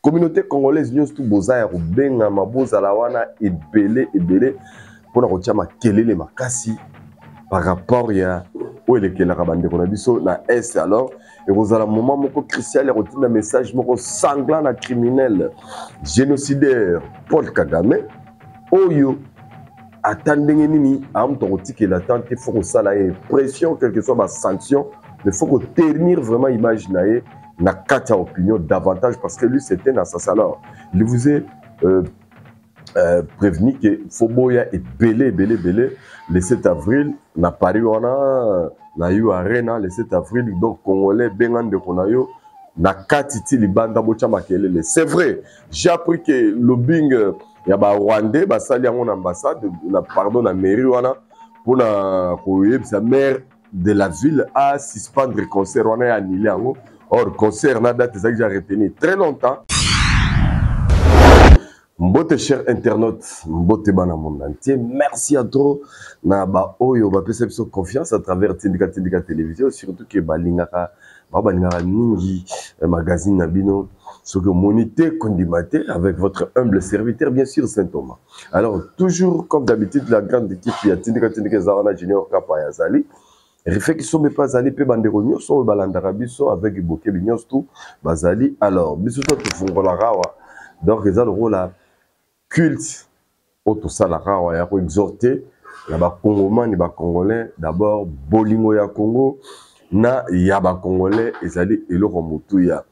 communauté congolaise nyonso tu boza ya kobengama bozala wana ebele mpona kotia makelele makasi par rapport ya oyo elekelaka bandeko na biso na est. Alors ekozala moment moko crucial ya kotinda message moko sanglant na criminel génocidaire Paul Kagame oyo ata ndenge nini amuta kotikela tante il faut kosala ye pression quelle que soit ma sanction, mais il faut ternir vraiment image na ye na kati ya opinion davantage parce que lui c'était un assassin. Alors il vous est prévenu que Foboya est belé le 7 avril na Paris wana na yu arena le 7 avril donc congolais bengan de konayo na katiti libanda bocha makelele. C'est vrai, j'ai appris que le bing ya ba Rwandais basali yango na ambassade na pardon na mairie wana pour na koyebisa maire de la ville à suspendre le concert wana ya annulé yango. Or concert na date ça que j'ai retenu très longtemps. Mbote cher internaute, mbote bana monde entier, merci à toi na ba oyo ba pesa biso confiance à travers Tindika télévision, surtout que balingaka mingi magazine nabino ce que monité condimate avec votre humble serviteur bien sûr Saint Thomas. Alors toujours comme d'habitude la grande équipe ya Tindika Zarana Junior Kapa ya Zali refait qui sont pas allés pe bandeko nyonso balandaka biso avec boké nyonso tout bazali. Alors biso to fungola rawa donc ils ont le rôle là culte auto salara ya ko exhorter la ba congolais ni ba congolais d'abord bolingo ya Congo na ya ba congolais ezali eloko mutu ya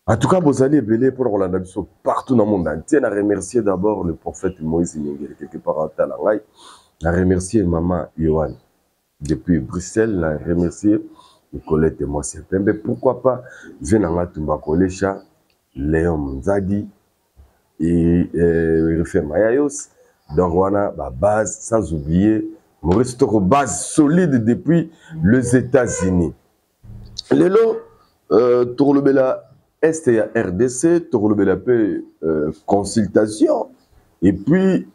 en tout cas bozali belé pour Rolanda biso partout dans le monde entier. Na remercier d'abord le prophète Moïse Ningere quelque part en Talangai, na remercier maman Yohan depuis Bruxelles, na remercier Nicolette et moi c'est mais pourquoi pas venanga tumba kolecha Léon Mzadi et refaire Mayayos. Donc voilà la base, sans oublier Maurice Toko, base solide depuis les États-Unis. Lelo Tourlebela Est et RDC, Tourlebela P consultation et puis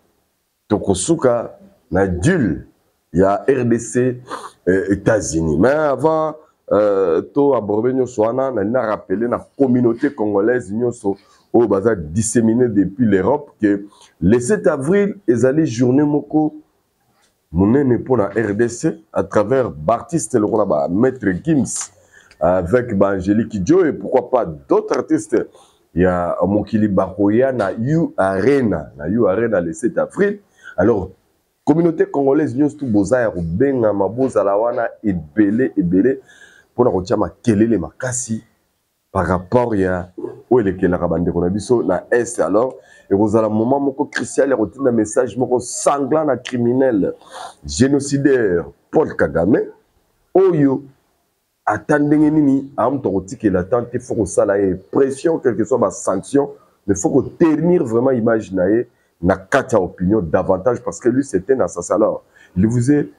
Tokosuka Nadul, il y a RDC États-Unis. Mais avant to aborder Nyoswana, on a rappelé la communauté congolaise Nyoso au bazar disséminé depuis l'Europe que le 7 avril, ils allaient journée moko monene pour la RDC à travers Baptiste le roi Maître Gims avec Angélique Joe et pourquoi pas d'autres artistes. Il y a Mokili Bakoya na You Arena le 7 avril. Alors communauté congolaise nyos tout boza ya benga maboza la wana ebele pour la kotia makelele makasi par rapport ya où est le bandeko na biso na est. Alors et vous allez un moment moko crucial ya kotinda message moko sanglant na criminel génocidaire Paul Kagame oyo attendez nini amuta kotikela tante il faut kosala ye pression quelle que soit ma sanction, mais il faut ternir vraiment image na ye na kati ya opinion davantage parce que lui c'était un assassin. Alors il vous est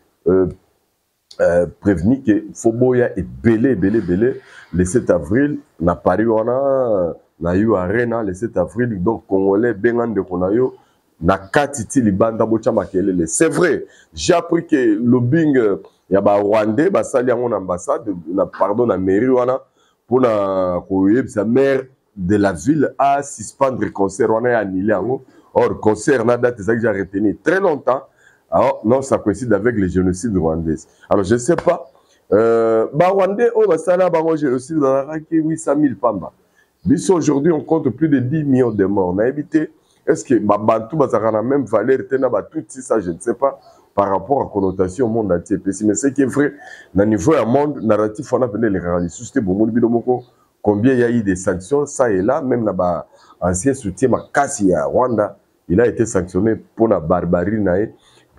prévenu que Foboya est belé le 7 avril na Paris wana na yu arena le 7 avril donc congolais bengan de konayo na katiti libanda bocha makelele. C'est vrai, j'ai appris que le bing ya ba Rwandais basali yango na ambassade na pardon na mairie wana pour na koyebisa maire de la ville à suspendre le concert wana ya annulé yango. Or concert na date ça que j'ai retenu très longtemps. Alors, non, ça coïncide avec le génocide rwandais. Alors, je ne sais pas. Rwandais, oh, bah, ça là, bah, génocide, dans la raquette, 800 000 pamba. Mais aujourd'hui, on compte plus de 10 millions de morts. On a évité. Est-ce que Bantou, bah, ça a la même valeur, tout ça, je ne sais pas, par rapport à la connotation au monde entier. Mais ce qui est vrai, dans le niveau du monde, narratif, on a appelé les réalités. C'était bon, combien il y a eu des sanctions, ça et là, même là-bas, ancien soutien, ma Kassi à Rwanda, il a été sanctionné pour la barbarie,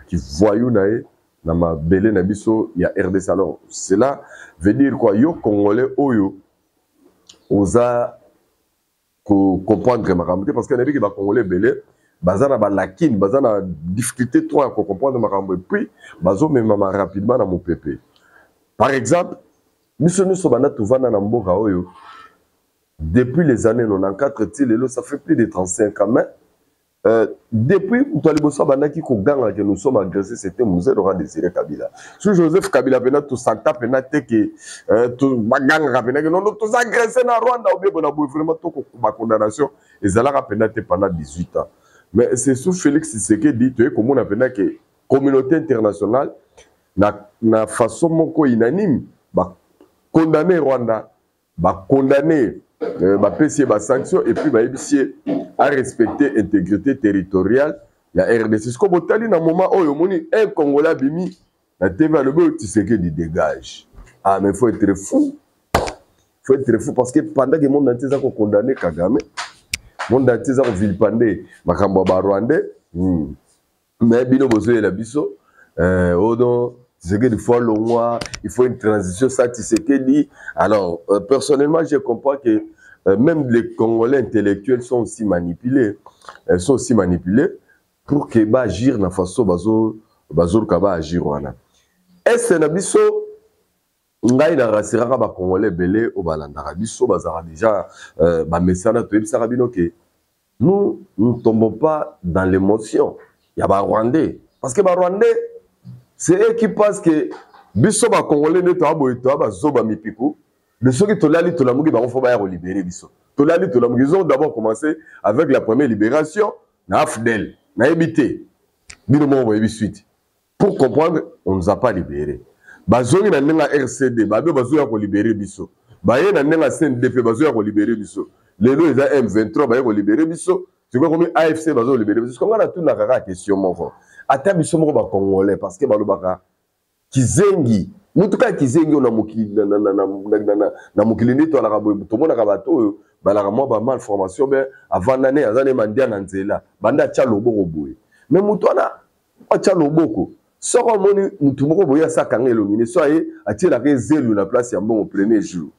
qui voyou nae na ma belé na biso ya RDC. Alors cela veut dire quoi yo congolais oyo oza ko comprendre makambo parce que na biki ba congolais belé bazana ba lakin bazana difficulté trop à comprendre makambo et puis bazo même rapidement na mon pépé. Par exemple biso nous sobana tuvana na mboka oyo depuis les années 94 tilelo ça fait plus de 35 ans mais depuis Moutoalibosa Banaki Koganga que nous sommes agressés, c'était Moussé Laurent Désiré Kabila. Sur Joseph Kabila, tout Santa Penate que tout Baganga Penate, non, tous agressés dans Rwanda, ou bien on a vraiment tout ma condamnation, et Zalara Penate pendant 18 ans. Mais c'est sous Félix Tshisekedi, tu es comme on a penate que communauté internationale, na façon moko unanime, bah condamner Rwanda, bah condamner bah PCA bah sanctions et puis bah ébicier à respecter l'intégrité territoriale. Il y a RDC. C'est comme au dans un moment où il y a un Congolais bimi, la TV a le beau, tu sais que du dégage. Ah, mais il faut être fou. Il faut être fou parce que pendant que le monde entier a condamné Kagame, le monde entier a vilipendé Makamba Rwandais, mais bino bozo la biso, Odon, tu sais que il faut le mois, il faut une transition, ça tu sais que dit. Alors, personnellement, je comprends que même les Congolais intellectuels sont aussi manipulés. Elles sont aussi manipulées pour que bah agir na façon bazo kaba agir wana. Est-ce na biso ngai na rasira ba Congolais belé au balanda biso bazara déjà ba mesana to ebisa bino que nous ne tombons pas dans l'émotion. Il y a ba Rwandais parce que ba Rwandais c'est eux qui pensent que biso ba Congolais ne to aboito ba zoba mipiku. De ceux qui tolali tolamugi ba on faut ba libérer biso. Tolali tolamugi ils ont d'abord commencé avec la première libération na Afdel, na Ebité. Bino mo ba suite. Pour comprendre, on nous a pas libérés. Bazongi na nenga RCD, ba be bazo ya ko libérer biso. Ba ye na nenga CNDP bazo ya ko libérer biso. Lelo eza M23 ba ya ko libérer biso. Tu vois comme AFC bazo libérer biso. Comme on a tout na kaka question moko. Ata biso moko ba Congolais parce que balobaka Kizengi mutuka Kizengi na mokili na mokili nito ala kabo to mona ka bato balaka mo ba malformation ben avant l'année azane mandia na nzela banda tia loboko boye mais mutu ana atia loboko soko moni mutu moko boya sakanga elongini so aye atiela ke zelu na place ya mbongo premier jour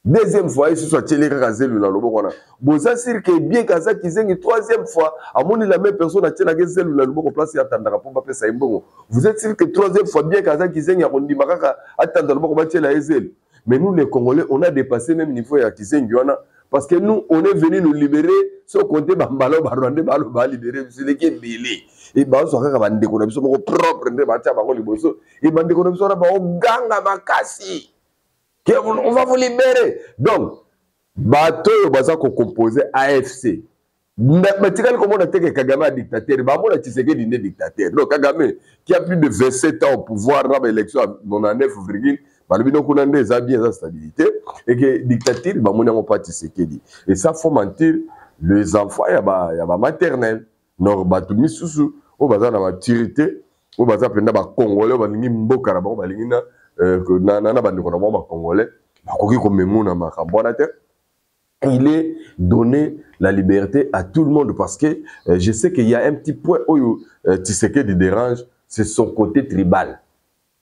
deuxième fois ici soit tiele ka zelu na loboko na boza sir que bien kaza Kizengi troisième fois amoni la même personne atiela ke zelu na loboko place ya tandaka po ba pesa mbongo vous êtes sûr que troisième fois bien kaza Kizengi ya kondima kaka atanda loboko ba tiela ezelu. Mais nous les Congolais on a dépassé même niveau ya Kizengi wana parce que nous on est venu nous libérer sans compter bambalo ba Rwanda ba libérer c'est les qui belé et ba so kaka ba ndeko na biso moko propre nde ba tia ba ko liboso et ba ndeko na biso na ba ganga makasi. On va vous libérer. Donc, bateau baza ko composer AFC. Matikali comment on a été que Kagame a dictateur, bah mon Tshisekedi n'est dictateur. Donc Kagame qui a plus de 27 ans au pouvoir dans l'élection dans la 9 virgule, bah le qu'on a des bien sa stabilité et que dictateur bah mon n'a pas Tshisekedi. Et ça faut mentir les enfants y a ba maternelle, nord batu misusu, au baza na maturité, au baza penda ba Congolais ba lingi mboka na ba lingi na na bandeko na ba Congolais, ba koki ko memuna makambo na te. Il est donné la liberté à tout le monde parce que je sais qu'il y a un petit point où Tshisekedi dérange, c'est son côté tribal.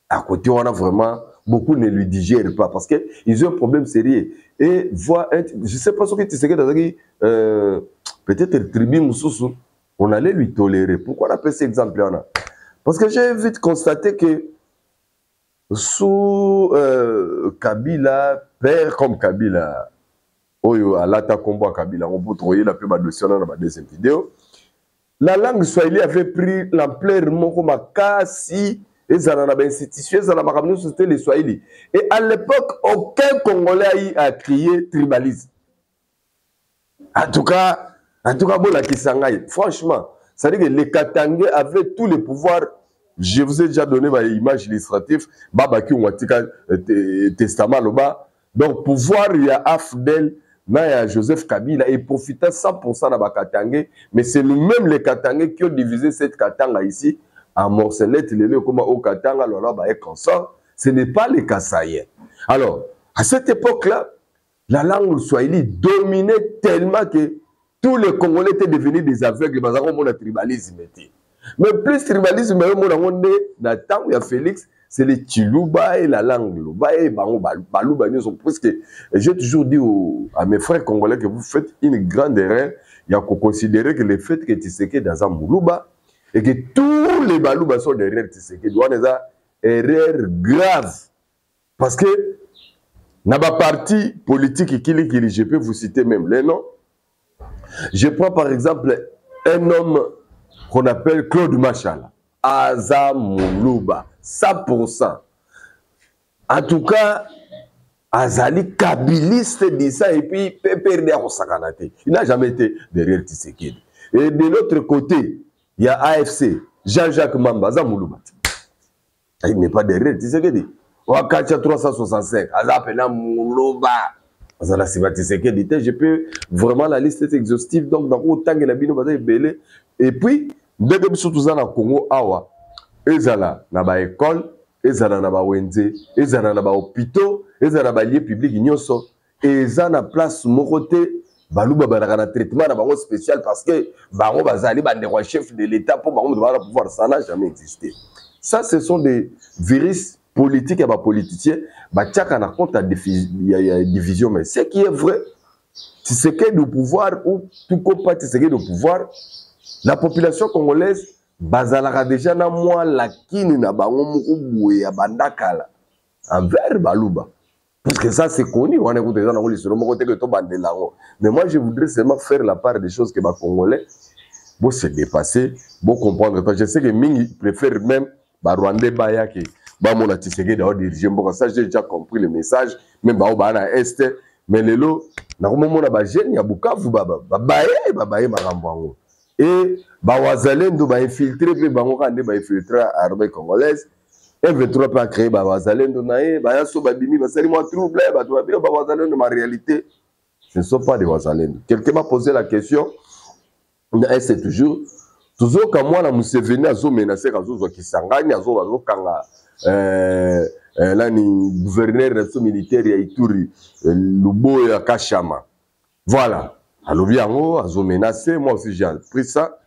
À côté, on a vraiment, beaucoup ne lui digèrent pas parce qu'ils ont un problème sérieux. Et voir, je ne sais pas ce que Tshisekedi a dit, peut-être le tribu Moussoussou, on allait lui tolérer. Pourquoi on appelle cet exemple-là? Parce que j'ai vite constaté que sous Kabila, père comme Kabila, Oyo alata combo Kabila, on peut trouver la plus dossier dans la deuxième vidéo. La langue swahili avait pris l'ampleur moko makasi et ça n'a pas institution, ça n'a pas ramené c'était les swahili. Et à l'époque, aucun Congolais a crié tribalisme. En tout cas, bon la Kisangaï, franchement, ça veut dire que les Katangais avaient tous les pouvoirs. Je vous ai déjà donné ma image illustrative, Babaki Ouatika testament là-bas. Donc pouvoir il y a Afdel Naya Joseph Kabila et profitait 100% de Katangais, mais c'est nous-mêmes les Katangais qui ont divisé cette Katanga ici en morcellettes, les lieux comme au Katanga, là-bas et consort. Ce n'est pas les Kassaïens. Alors, à cette époque-là, la langue swahili dominait tellement que tous les Congolais étaient devenus des aveugles, parce qu'on a tribalisme. Mais plus tribalisme, on a temps il y a Félix. C'est les Chiluba et la langue. Parce que j'ai toujours dit à mes frères congolais que vous faites une grande erreur. Il y a qu'on considérer que le fait que Tshisekedi dans un Moulouba et que tous les Balouba sont derrière Tshisekedi, c'est une erreur grave. Parce que dans ma parti politique, je peux vous citer même les noms. Je prends par exemple un homme qu'on appelle Claude Machala, Aza Moulouba, 100%. En tout cas, Azali kabiliste dit ça et puis PPRD a Sakanate. Il n'a jamais été derrière Tshisekedi. Et de l'autre côté, il y a AFC, Jean-Jacques Mamba, Aza Moulouba. Il n'est pas derrière Tshisekedi. Wakacha 365, Aza Pena Moulouba. Azala Siba Tshisekedi. Je peux vraiment la liste est exhaustive. Donc, dans autant que la bino bataille belé. Et puis, dès que nous sommes tous en Congo, Awa, Ezala, Naba école, Ezala, Naba Wenze, Ezala, Naba hôpitaux, Ezala, Naba lié public, Nyoso, Ezala, place, Moroté, Balouba, Baragana, traitement, Naba spécial parce que Baro Bazali, Bandero, chef de l'État, pour Baro de pouvoir, ça n'a jamais existé. Ça, ce sont des virus politiques et politiciens. Tchaka n'a compte à division, mais ce qui est vrai, c'est que le pouvoir, ou tout compas, c'est que le pouvoir, la population congolaise, bazalara déjà na moi la kini na bango mukubu ya bandakala envers Balouba. Parce que ça c'est connu, on écoute déjà dans le sur mon côté que to bandelango. Mais moi je voudrais seulement faire la part des choses que les Congolais vont se dépasser, vont comprendre. Parce que je sais que Mingi préfère même Rwandais Baya qui mon Tshisekedi d'avoir dirigé. Ça j'ai déjà compris le message, même Baobana Est. Mais les lots, na moment na ba jeune ya Bukavu babaye marambo. Et Bawazalendo va infiltrer, puis Bangoka va infiltrer l'armée congolaise. M23 peut créer Bawazalendo, Bayaso Babimi, Basalimo trouble, Bawazalendo, ma réalité, ce ne sont pas des Wazalendo. Quelqu'un m'a posé la question, c'est toujours comme moi, la Museveni a menacé Kazozo Kisangani, a Kanga, là, ni gouverneur de militaire, ya Ituri, Lubo et Kachama. Voilà. Alors bien, ils ont menacé, moi aussi j'ai pris ça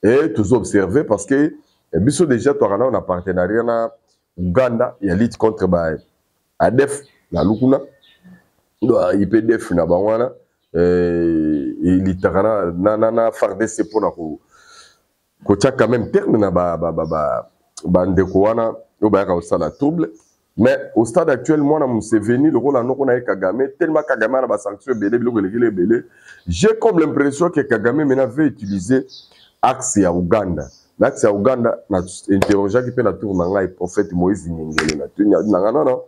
et tous observé parce que biso déjà toi on a partenariat na Uganda, il y a lutte contre ADF la Lukuna, IPDF na Bawana et littéralement na FARDC pour na ko quand même terme na ndeko wana yo ba ka osala trouble. Mais au stade actuel, moi, Museveni, le rôle en Kagame, tellement Kagame a des sanctions belé, j'ai comme l'impression que Kagame maintenant veut utiliser l'axe à Ouganda. L'axe à Ouganda, interrogé qui peut la tourner, le prophète Moïse Nyengele. Non.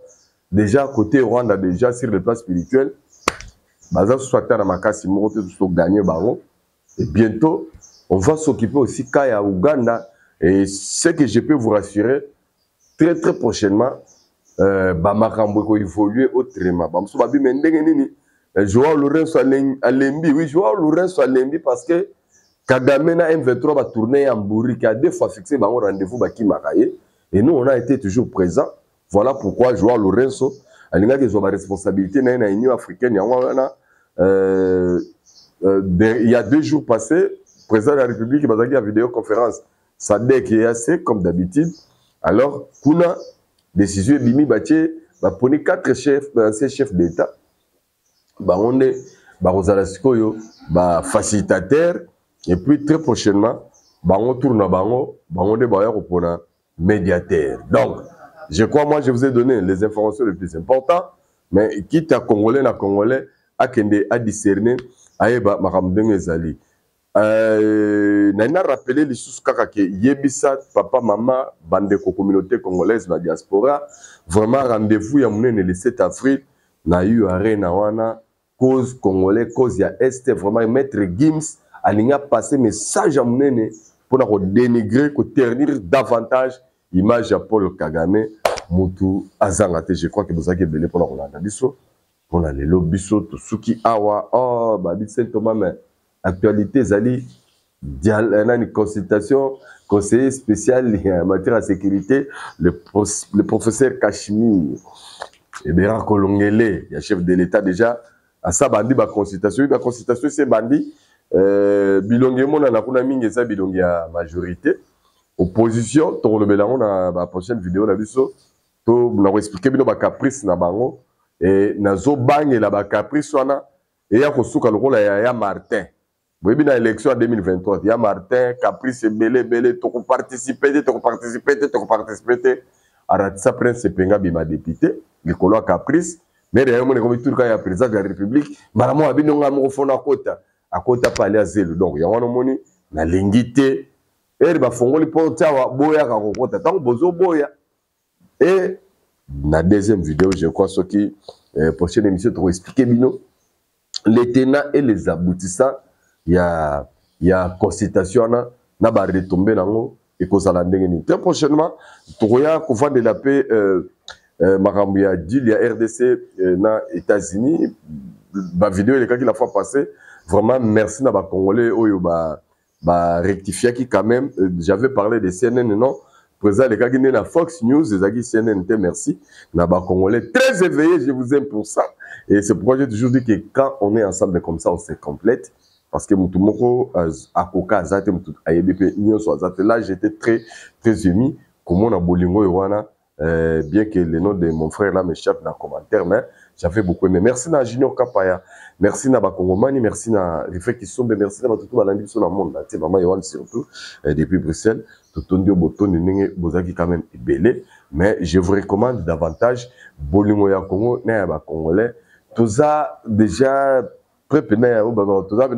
Déjà, côté Rwanda, déjà sur le plan spirituel, Baza soit à Makasi, Morote, tout gagner baron. Et bientôt, on va s'occuper aussi Kaya Ouganda. Et ce que je peux vous rassurer, très très prochainement, Bamakambo ko évoluer autrement. Bamso babi mendenge nini. Joao Lourenço Alembi, oui Joao Lourenço Alembi parce que Kagame na M23 va tourner en Mburi qui a deux fois fixé un rendez-vous baki makaye et nous on a été toujours présents. Voilà pourquoi Joao Lourenço alinga que zoba responsabilité na Union africaine il y a 2 jours passés, président de la République bazaki à vidéoconférence. Sadek et assez comme d'habitude. Alors kuna décision bimi batie ba poni 4 chefs anciens chefs d'état ba onde ba rozala sikoyo ba facilitateur et puis très prochainement ba on tourne bango ba onde ba ya kopona médiateur. Donc je crois moi je vous ai donné les informations les plus importantes mais quitte à congolais na congolais a kende a discerner ayeba makamdenge ezali. Naina rappelé les sous kaka ke yebisa papa maman bande communauté congolaise na diaspora vraiment rendez-vous ya munene le 7 avril na URA na wana cause congolais cause ya est vraiment maître Gims alinga passer message ya munene pour na dénigrer ko ternir davantage image ya Paul Kagame mutu azangate. Je crois que vous avez belé pour la Rolanda biso pour la lelo biso to suki awa oh ba dit Saint Thomas mais actualité zali une consultation conseiller spécial en matière de sécurité le professeur Kashmir et bien Kolongele il y a chef de l'état déjà à ça bandi ba consultation c'est bandi bilonge mona na kuna mingi ça bilonge ya majorité opposition to le belango na ba prochaine vidéo na biso to na expliquer bino ba caprice na bango et na zo bange la ba caprice wana et ya kosuka le rôle ya Martin. Oui, bien l'élection en 2023, il y a Martin, Caprice, Belé, tu peux participer. Alors, ça prend ce penga bima député, le colo Caprice, mais d'ailleurs, on est comme tout le cas, il y a président de la République, Maramo Abinonga Mofona à Kota palais à zélo. Donc, il y a un moni, na lingité et ba fongoli porta wa boya ka kokota tant bozo boya et la deuxième vidéo je crois ce qui prochaine émission pour expliquer bino les tenants et les aboutissants il y a consultation na ba retomber nango et ko sala ndenge ni très prochainement toya ko vendre la paix makambo ya deal ya RDC na États-Unis ba vidéo les cas qui la fois passée vraiment merci na ba congolais oyo ba rectifier qui quand même j'avais parlé de CNN non président les gars qui na Fox News les agis CNN merci na ba congolais très éveillés je vous aime pour ça et c'est pourquoi j'ai toujours dit que quand on est ensemble comme ça on se complète parce que mutu moko akoka azate mutu ayebi nyonso azate là j'étais très ému comment na bolingo wana bien que le nom de mon frère là m'échappe dans le commentaire, mais j'avais beaucoup aimé. Merci à Junior Kapaya, merci à Bakongomani, merci à Rifé Kisombe, merci à tout le monde sur le monde. C'est maman Yohan surtout, depuis Bruxelles. Tout le monde boton bozaki quand même belé, mais je vous recommande davantage Bolingo ya Congo, na ba Congolais. Tout ça déjà préparé tout ça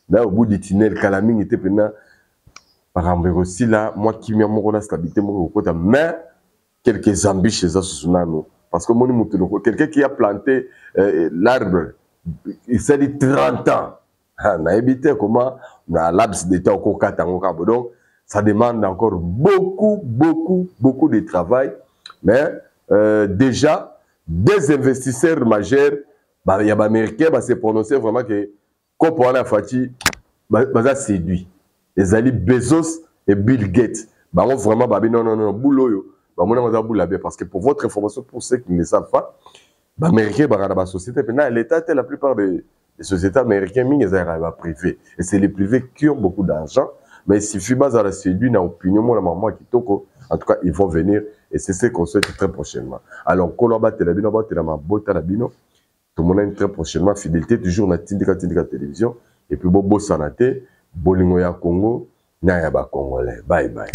là au bout du tunnel Kalaming était pena par exemple aussi là moi qui m'y a mon stabilité mon côté mais quelques ambitions chez Asunano. Parce que mon quelqu'un qui a planté l'arbre, il s'est dit 30 ans. On a évité comment on a l'abs d'état au Kokatango. Donc, ça demande encore beaucoup de travail. Mais déjà, des investisseurs majeurs, il y a des Américains qui se prononcé vraiment que comme on a fait, ça séduit. Les alliés Bezos et Bill Gates. On vraiment, non, boulot. Parce que pour votre information, pour ceux qui ne le savent pas, les Américains, la société, l'État, la plupart des sociétés américaines, sont privées. Et c'est les privés qui ont beaucoup d'argent. Mais il suffit de la séduire dans l'opinion, en tout cas, ils vont venir. Et c'est ce qu'on souhaite très prochainement. Alors, tout le monde a très prochainement fidélité, toujours dans Tindika Télévision. Et puis, Bobo Sanate, Bolingo ya Congo, Nayaba Congolais. Bye bye.